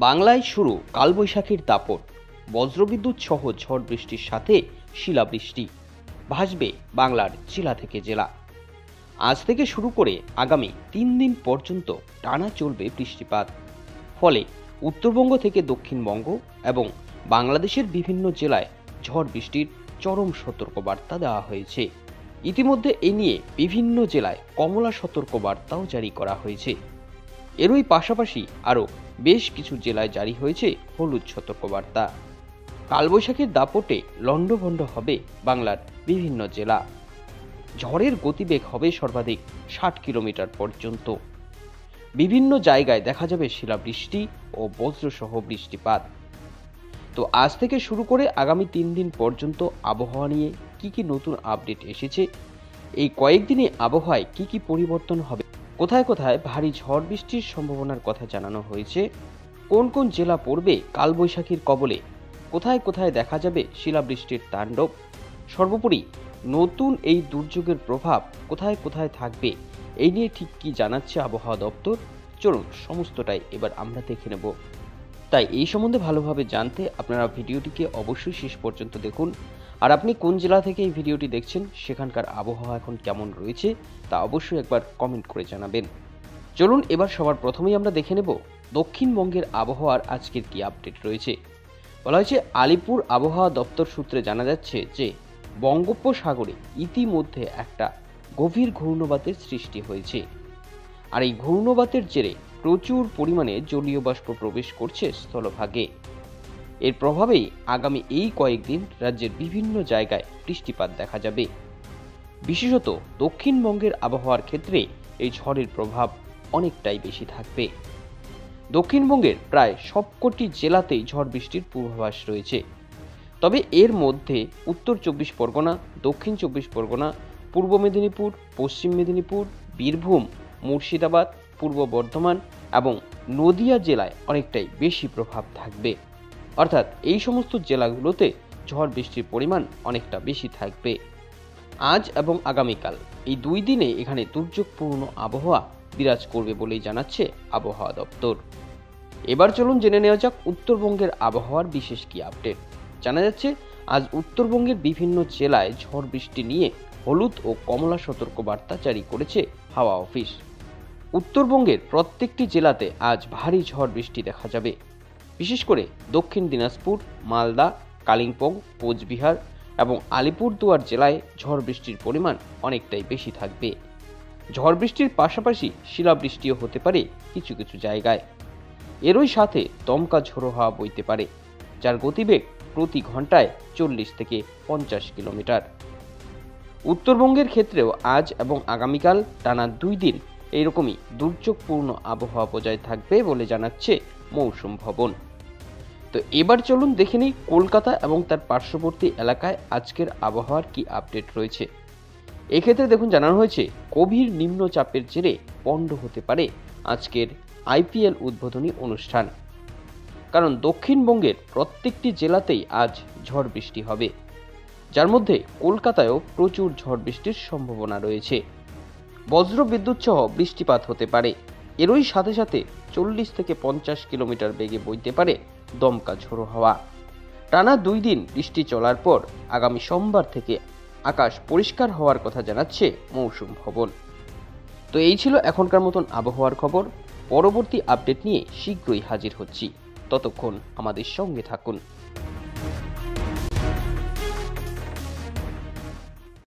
বাংলায় শুরু কালবৈশাখীর দাপট। বজ্রবিদ্যুৎ সহ ঝড় বৃষ্টির সাথে শিলাবৃষ্টি ভাসবে বাংলার জেলা থেকে জেলা। আজ থেকে শুরু করে আগামী 3 দিন পর্যন্ত টানা চলবে বৃষ্টিপাত। ফলে উত্তরবঙ্গ থেকে দক্ষিণবঙ্গ এবং বাংলাদেশের বিভিন্ন জেলায় ঝড় বৃষ্টির চরম সতর্কবার্তা দেওয়া হয়েছে। ইতিমধ্যে এ নিয়ে বিভিন্ন জেলায় কমলা সতর্কবার্তাও জারি করা হয়েছে। এরই পাশাপাশি আরও বেশ কিছু জেলায় জারি হয়েছে হলুদ সতর্কবার্তা। কালবৈশাখীর দাপটে লণ্ডভণ্ড হবে বাংলার বিভিন্ন জেলা। ঝড়ের গতিবেগ হবে সর্বাধিক 60 কিলোমিটার পর্যন্ত। বিভিন্ন জায়গায় দেখা যাবে শিলাবৃষ্টি ও বজ্রসহ বৃষ্টিপাত। তো আজ থেকে শুরু করে আগামী 3 দিন পর্যন্ত আবহাওয়া নিয়ে কি নতুন আপডেট এসেছে, এই কয়েকদিনে আবহাওয়ায় কি পরিবর্তন হবে, কোথায় কোথায় ভারী ঝড় বৃষ্টির সম্ভাবনার কথা জানানো হয়েছে, কোন কোন জেলা পড়বে কালবৈশাখীর কবলে, কোথায় কোথায় দেখা যাবে শিলাবৃষ্টির তাণ্ডব, সর্বোপরি নতুন এই দুর্যোগের প্রভাব কোথায় কোথায় থাকবে, এই নিয়ে ঠিক কি জানাচ্ছে আবহাওয়া দপ্তর। চলুন সমস্তটাই এবার আমরা দেখে নেব। তাই এই সম্বন্ধে ভালোভাবে জানতে আপনারা ভিডিওটিকে অবশ্যই শেষ পর্যন্ত দেখুন। আর আপনি কোন জেলা থেকে এই ভিডিওটি দেখছেন, সেখানকার আবহাওয়া এখন কেমন রয়েছে তা অবশ্যই একবার কমেন্ট করে জানাবেন। চলুন এবার সবার প্রথমেই আমরা দেখে নেব দক্ষিণবঙ্গের আবহাওয়ার আজকের কি আপডেট রয়েছে। বলা হয়েছে আলিপুর আবহাওয়া দপ্তর সূত্রে জানা যাচ্ছে যে বঙ্গোপসাগরে ইতিমধ্যে একটা গভীর ঘূর্ণবাতের সৃষ্টি হয়েছে। আর এই ঘূর্ণবাতের জেরে প্রচুর পরিমাণে জলীয় বাষ্প প্রবেশ করছে স্থলভাগে। এর প্রভাবেই আগামী এই কয়েকদিন রাজ্যের বিভিন্ন জায়গায় বৃষ্টিপাত দেখা যাবে। বিশেষত দক্ষিণবঙ্গের আবহাওয়ার ক্ষেত্রে এই ঝড়ের প্রভাব অনেকটাই বেশি থাকবে। দক্ষিণবঙ্গের প্রায় সবকটি জেলাতেই ঝড় বৃষ্টির পূর্বাভাস রয়েছে। তবে এর মধ্যে উত্তর 24 পরগনা, দক্ষিণ 24 পরগনা, পূর্ব মেদিনীপুর, পশ্চিম মেদিনীপুর, বীরভূম, মুর্শিদাবাদ, পূর্ব বর্ধমান এবং নদিয়া জেলায় অনেকটাই বেশি প্রভাব থাকবে। অর্থাৎ এই সমস্ত জেলাগুলোতে ঝড় বৃষ্টির পরিমাণ অনেকটা বেশি থাকবে। আজ এবং আগামীকাল এই 2 দিনে এখানে দুর্যোগপূর্ণ আবহাওয়া বিরাজ করবে বলেই জানাচ্ছে আবহাওয়া দপ্তর। এবার চলুন জেনে নেওয়া যাক উত্তরবঙ্গের আবহাওয়ার বিশেষ কি আপডেট। জানা যাচ্ছে আজ উত্তরবঙ্গের বিভিন্ন জেলায় ঝড় বৃষ্টি নিয়ে হলুদ ও কমলা সতর্কবার্তা জারি করেছে হাওয়া অফিস। উত্তরবঙ্গের প্রত্যেকটি জেলাতে আজ ভারী ঝড় বৃষ্টি দেখা যাবে। বিশেষ করে দক্ষিণ দিনাজপুর, মালদা, কালিম্পং, কোচবিহার এবং আলিপুরদুয়ার জেলায় ঝড় বৃষ্টির পরিমাণ অনেকটাই বেশি থাকবে। ঝড় বৃষ্টির পাশাপাশি শিলাবৃষ্টিও হতে পারে কিছু কিছু জায়গায়। এরই সাথে দমকা ঝোড়ো হাওয়া বইতে পারে, যার গতিবেগ প্রতি ঘন্টায় 40 থেকে 50 কিলোমিটার। উত্তরবঙ্গের ক্ষেত্রেও আজ এবং আগামীকাল টানা 2 দিন এইরকমই দুর্যোগপূর্ণ আবহাওয়া বজায় থাকবে বলে জানাচ্ছে মৌসুম ভবন। তো এবার চলুন দেখে নিই কলকাতা এবং তার পার্শ্ববর্তী এলাকায় আজকের আবহাওয়ার কি আপডেট রয়েছে। এক্ষেত্রে দেখুন জানানো হয়েছে গভীর নিম্নচাপের জেরে পণ্ড হতে পারে আজকের আইপিএল উদ্বোধনী অনুষ্ঠান। কারণ দক্ষিণবঙ্গের প্রত্যেকটি জেলাতেই আজ ঝড় বৃষ্টি হবে, যার মধ্যে কলকাতায়ও প্রচুর ঝড় বৃষ্টির সম্ভাবনা রয়েছে। বজ্র বিদ্যুৎ সহ বৃষ্টিপাত হতে পারে। এরই সাথে সাথে 40 থেকে 50 কিলোমিটার বেগে বইতে পারে দমকা ঝোড়ো হাওয়া। টানা 2 দিন বৃষ্টি চলার পর আগামী সোমবার থেকে আকাশ পরিষ্কার হওয়ার কথা জানাচ্ছে মৌসুম ভবন। তো এই ছিল এখনকার মতন আবহাওয়ার খবর। পরবর্তী আপডেট নিয়ে শীঘ্রই হাজির হচ্ছি, ততক্ষণ আমাদের সঙ্গে থাকুন।